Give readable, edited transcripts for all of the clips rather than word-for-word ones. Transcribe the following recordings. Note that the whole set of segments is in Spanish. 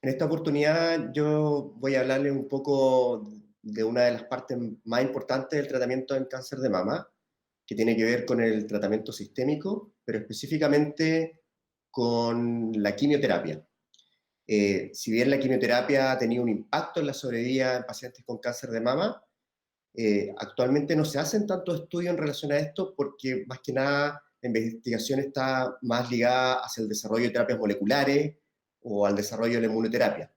En esta oportunidad yo voy a hablarles un poco de una de las partes más importantes del tratamiento del cáncer de mama, que tiene que ver con el tratamiento sistémico, pero específicamente con la quimioterapia. Si bien la quimioterapia ha tenido un impacto en la sobrevida en pacientes con cáncer de mama, actualmente no se hacen tantos estudios en relación a esto porque más que nada la investigación está más ligada hacia el desarrollo de terapias moleculares o al desarrollo de la inmunoterapia.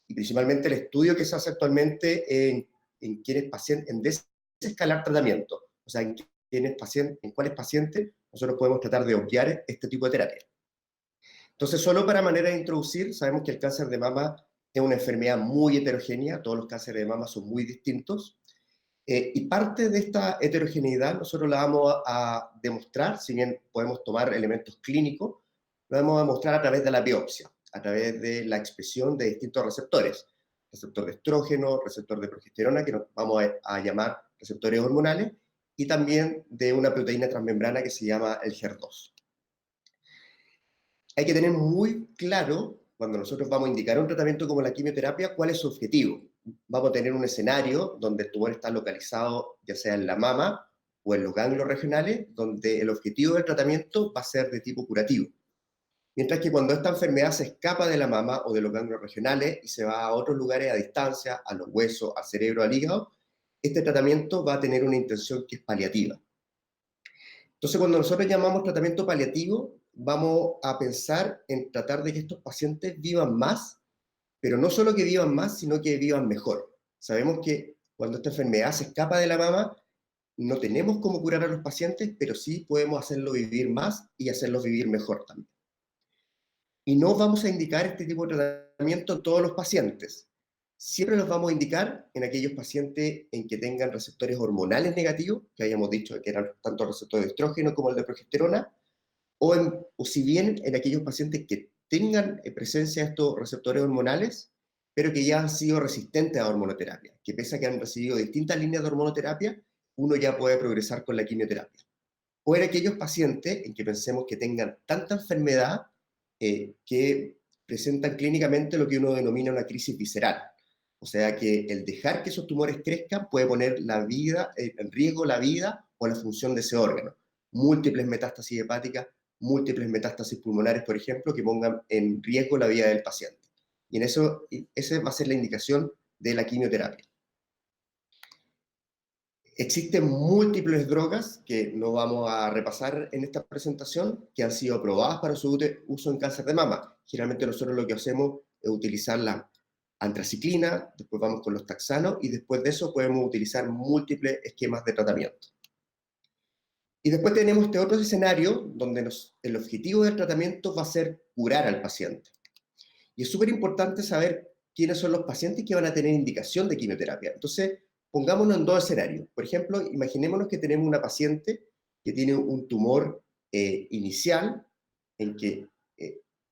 Y principalmente el estudio que se hace actualmente en quienes pacientes, en desescalar tratamiento, o sea, en cuáles pacientes nosotros podemos tratar de obviar este tipo de terapia. Entonces, solo para manera de introducir, sabemos que el cáncer de mama es una enfermedad muy heterogénea, todos los cánceres de mama son muy distintos, y parte de esta heterogeneidad nosotros la vamos a demostrar, si bien podemos tomar elementos clínicos, lo vamos a demostrar a través de la biopsia, a través de la expresión de distintos receptores, receptor de estrógeno, receptor de progesterona, que nos vamos a llamar receptores hormonales, y también de una proteína transmembrana que se llama el HER2. Hay que tener muy claro, cuando nosotros vamos a indicar un tratamiento como la quimioterapia, cuál es su objetivo. Vamos a tener un escenario donde el tumor está localizado ya sea en la mama o en los ganglios regionales, donde el objetivo del tratamiento va a ser de tipo curativo. Mientras que cuando esta enfermedad se escapa de la mama o de los ganglios regionales y se va a otros lugares a distancia, a los huesos, al cerebro, al hígado, este tratamiento va a tener una intención que es paliativa. Entonces, cuando nosotros llamamos tratamiento paliativo, vamos a pensar en tratar de que estos pacientes vivan más, pero no solo que vivan más, sino que vivan mejor. Sabemos que cuando esta enfermedad se escapa de la mama, no tenemos cómo curar a los pacientes, pero sí podemos hacerlo vivir más y hacerlos vivir mejor también. Y no vamos a indicar este tipo de tratamiento en todos los pacientes. Siempre los vamos a indicar en aquellos pacientes en que tengan receptores hormonales negativos, que hayamos dicho que eran tanto el receptor de estrógeno como el de progesterona, o si bien en aquellos pacientes que tengan presencia de estos receptores hormonales, pero que ya han sido resistentes a hormonoterapia, que pese a que han recibido distintas líneas de hormonoterapia, uno ya puede progresar con la quimioterapia. O en aquellos pacientes en que pensemos que tengan tanta enfermedad que presentan clínicamente lo que uno denomina una crisis visceral. O sea que el dejar que esos tumores crezcan puede poner la vida, en riesgo la vida o la función de ese órgano. Múltiples metástasis hepáticas, múltiples metástasis pulmonares, por ejemplo, que pongan en riesgo la vida del paciente. Y en eso, esa va a ser la indicación de la quimioterapia. Existen múltiples drogas que no vamos a repasar en esta presentación que han sido aprobadas para su uso en cáncer de mama. Generalmente nosotros lo que hacemos es utilizar la antraciclina, después vamos con los taxanos y después de eso podemos utilizar múltiples esquemas de tratamiento. Y después tenemos este otro escenario donde el objetivo del tratamiento va a ser curar al paciente. Y es súper importante saber quiénes son los pacientes que van a tener indicación de quimioterapia. Entonces, pongámonos en dos escenarios. Por ejemplo, imaginémonos que tenemos una paciente que tiene un tumor inicial en que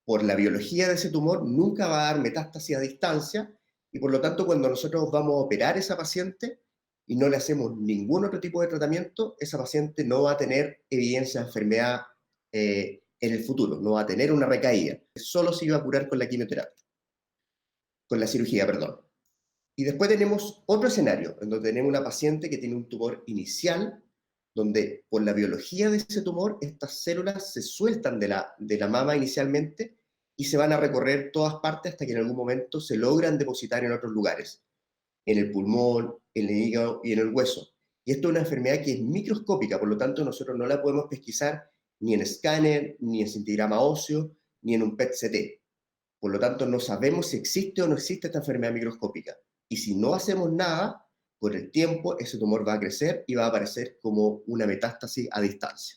por la biología de ese tumor nunca va a dar metástasis a distancia y por lo tanto cuando nosotros vamos a operar a esa paciente y no le hacemos ningún otro tipo de tratamiento, esa paciente no va a tener evidencia de enfermedad en el futuro, no va a tener una recaída. Solo se iba a curar con la quimioterapia, con la cirugía, perdón. Y después tenemos otro escenario, en donde tenemos una paciente que tiene un tumor inicial, donde por la biología de ese tumor, estas células se sueltan de la mama inicialmente y se van a recorrer todas partes hasta que en algún momento se logran depositar en otros lugares, en el pulmón, en el hígado y en el hueso. Y esto es una enfermedad que es microscópica, por lo tanto nosotros no la podemos pesquisar ni en escáner, ni en cintigrama óseo, ni en un PET-CT. Por lo tanto, no sabemos si existe o no existe esta enfermedad microscópica. Y si no hacemos nada, con el tiempo ese tumor va a crecer y va a aparecer como una metástasis a distancia.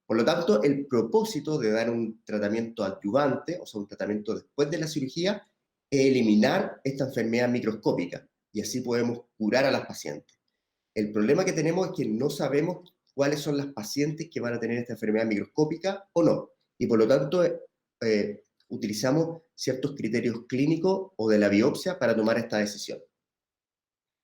Por lo tanto, el propósito de dar un tratamiento adyuvante, o sea, un tratamiento después de la cirugía, es eliminar esta enfermedad microscópica y así podemos curar a las pacientes. El problema que tenemos es que no sabemos cuáles son las pacientes que van a tener esta enfermedad microscópica o no. Y por lo tanto, utilizamos ciertos criterios clínicos o de la biopsia para tomar esta decisión.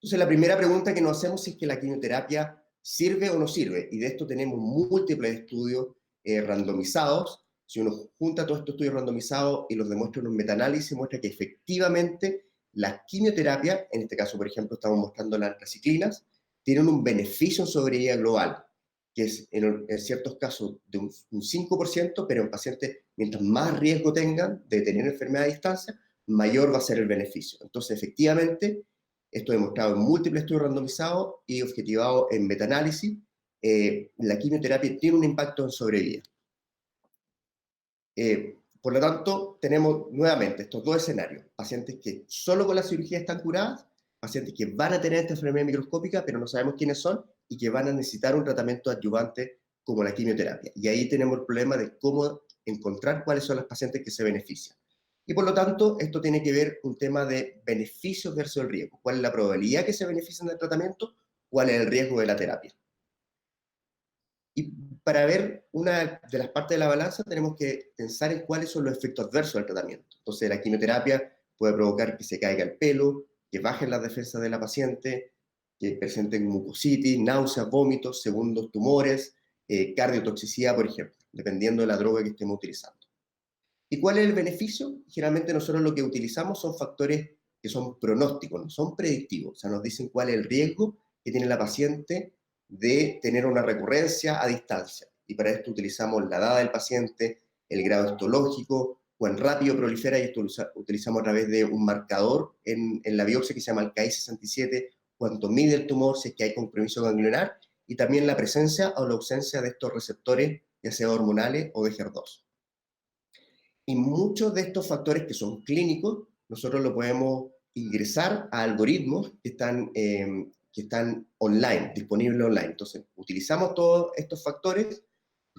Entonces, la primera pregunta que nos hacemos es que la quimioterapia sirve o no sirve, y de esto tenemos múltiples estudios randomizados Si uno junta todos estos estudios randomizados y los demuestra en un metaanálisis, muestra que efectivamente la quimioterapia, en este caso, por ejemplo, estamos mostrando las antraciclinas, tienen un beneficio en sobrevida global, que es en ciertos casos de un 5%, pero en pacientes, mientras más riesgo tengan de tener enfermedad a distancia, mayor va a ser el beneficio. Entonces, efectivamente, esto demostrado en múltiples estudios randomizados y objetivado en metaanálisis, la quimioterapia tiene un impacto en sobrevida. Por lo tanto, tenemos nuevamente estos dos escenarios: pacientes que solo con la cirugía están curadas, pacientes que van a tener esta enfermedad microscópica, pero no sabemos quiénes son, y que van a necesitar un tratamiento adyuvante como la quimioterapia. Y ahí tenemos el problema de cómo encontrar cuáles son los pacientes que se benefician. Y por lo tanto, esto tiene que ver un tema de beneficios versus el riesgo. ¿Cuál es la probabilidad que se beneficien del tratamiento? ¿Cuál es el riesgo de la terapia? Y para ver una de las partes de la balanza tenemos que pensar en cuáles son los efectos adversos del tratamiento. Entonces, la quimioterapia puede provocar que se caiga el pelo, que bajen las defensas de la paciente, que presenten mucositis, náuseas, vómitos, segundos tumores, cardiotoxicidad, por ejemplo, dependiendo de la droga que estemos utilizando. ¿Y cuál es el beneficio? Generalmente nosotros lo que utilizamos son factores que son pronósticos, no son predictivos, o sea, nos dicen cuál es el riesgo que tiene la paciente de tener una recurrencia a distancia. Y para esto utilizamos la edad del paciente, el grado histológico, cuán rápido prolifera, y esto utilizamos a través de un marcador en la biopsia que se llama el KI67, cuánto mide el tumor, si es que hay compromiso ganglionar, y también la presencia o la ausencia de estos receptores, ya sea hormonales o de HER2. Y muchos de estos factores que son clínicos, nosotros lo podemos ingresar a algoritmos que están online, disponibles online. Entonces, utilizamos todos estos factores,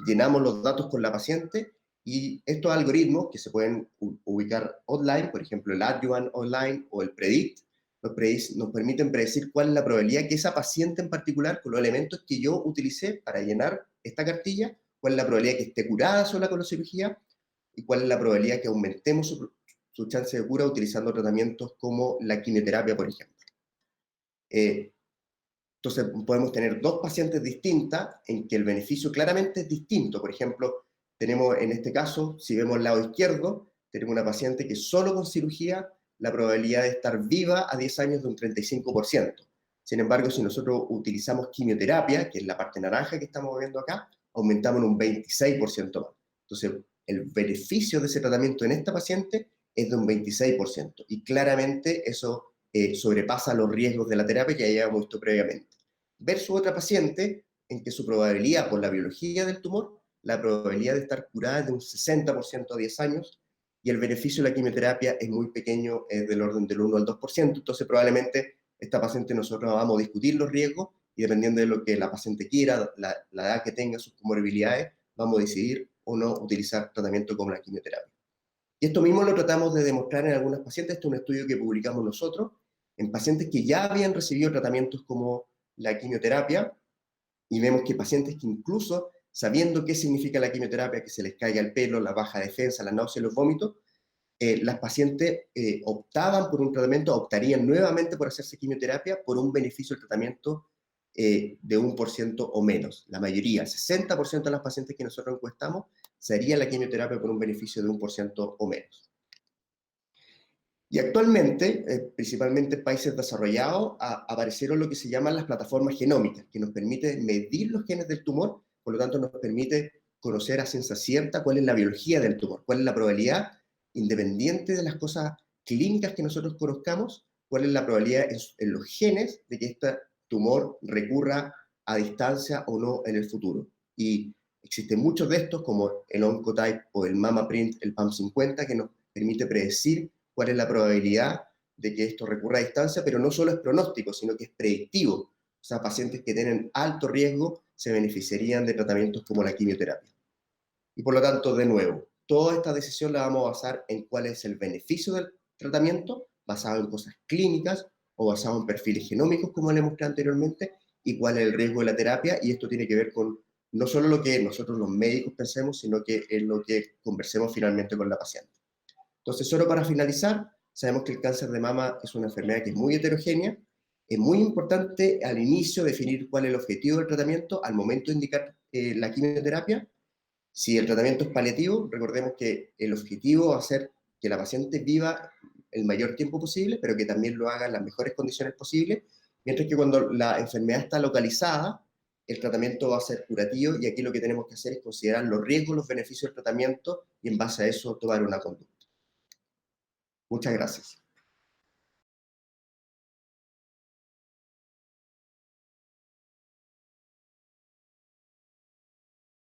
llenamos los datos con la paciente, y estos algoritmos que se pueden ubicar online, por ejemplo, el Adjuvant Online o el Predict, nos permiten predecir cuál es la probabilidad que esa paciente en particular, con los elementos que yo utilicé para llenar esta cartilla, cuál es la probabilidad que esté curada sola con la cirugía, y cuál es la probabilidad que aumentemos su chance de cura utilizando tratamientos como la quimioterapia, por ejemplo. Entonces, podemos tener dos pacientes distintas en que el beneficio claramente es distinto. Por ejemplo, tenemos en este caso, si vemos el lado izquierdo, tenemos una paciente que solo con cirugía la probabilidad de estar viva a 10 años de un 35%. Sin embargo, si nosotros utilizamos quimioterapia, que es la parte naranja que estamos viendo acá, aumentamos en un 26% más. Entonces, el beneficio de ese tratamiento en esta paciente es de un 26%, y claramente eso sobrepasa los riesgos de la terapia que ya habíamos visto previamente. Versus otra paciente en que su probabilidad, por la biología del tumor, la probabilidad de estar curada es de un 60% a 10 años, y el beneficio de la quimioterapia es muy pequeño, es del orden del 1 al 2%, entonces probablemente esta paciente nosotros vamos a discutir los riesgos, y dependiendo de lo que la paciente quiera, la edad que tenga, sus comorbilidades, vamos a decidir o no utilizar tratamiento como la quimioterapia. Y esto mismo lo tratamos de demostrar en algunas pacientes. Este es un estudio que publicamos nosotros, en pacientes que ya habían recibido tratamientos como la quimioterapia, y vemos que pacientes que incluso, sabiendo qué significa la quimioterapia, que se les caiga el pelo, la baja defensa, la náusea y los vómitos, las pacientes optaban por un tratamiento, optarían nuevamente por hacerse quimioterapia por un beneficio del tratamiento de 1% o menos. La mayoría, el 60% de las pacientes que nosotros encuestamos, se haría la quimioterapia por un beneficio de 1% o menos. Y actualmente, principalmente en países desarrollados, aparecieron lo que se llaman las plataformas genómicas, que nos permiten medir los genes del tumor, por lo tanto nos permite conocer a ciencia cierta cuál es la biología del tumor, cuál es la probabilidad, independiente de las cosas clínicas que nosotros conozcamos, cuál es la probabilidad en los genes de que este tumor recurra a distancia o no en el futuro. Y existen muchos de estos, como el Oncotype o el MammaPrint, el PAM50, que nos permite predecir cuál es la probabilidad de que esto recurra a distancia, pero no solo es pronóstico, sino que es predictivo. O sea, pacientes que tienen alto riesgo se beneficiarían de tratamientos como la quimioterapia. Y por lo tanto, de nuevo, toda esta decisión la vamos a basar en cuál es el beneficio del tratamiento, basado en cosas clínicas o basado en perfiles genómicos, como le mostré anteriormente, y cuál es el riesgo de la terapia, y esto tiene que ver con no solo lo que nosotros los médicos pensemos, sino que es lo que conversemos finalmente con la paciente. Entonces, solo para finalizar, sabemos que el cáncer de mama es una enfermedad que es muy heterogénea. Es muy importante al inicio definir cuál es el objetivo del tratamiento al momento de indicar la quimioterapia, Si el tratamiento es paliativo, recordemos que el objetivo va a ser que la paciente viva el mayor tiempo posible, pero que también lo haga en las mejores condiciones posibles, mientras que cuando la enfermedad está localizada, el tratamiento va a ser curativo y aquí lo que tenemos que hacer es considerar los riesgos, los beneficios del tratamiento y en base a eso tomar una conducta. Muchas gracias.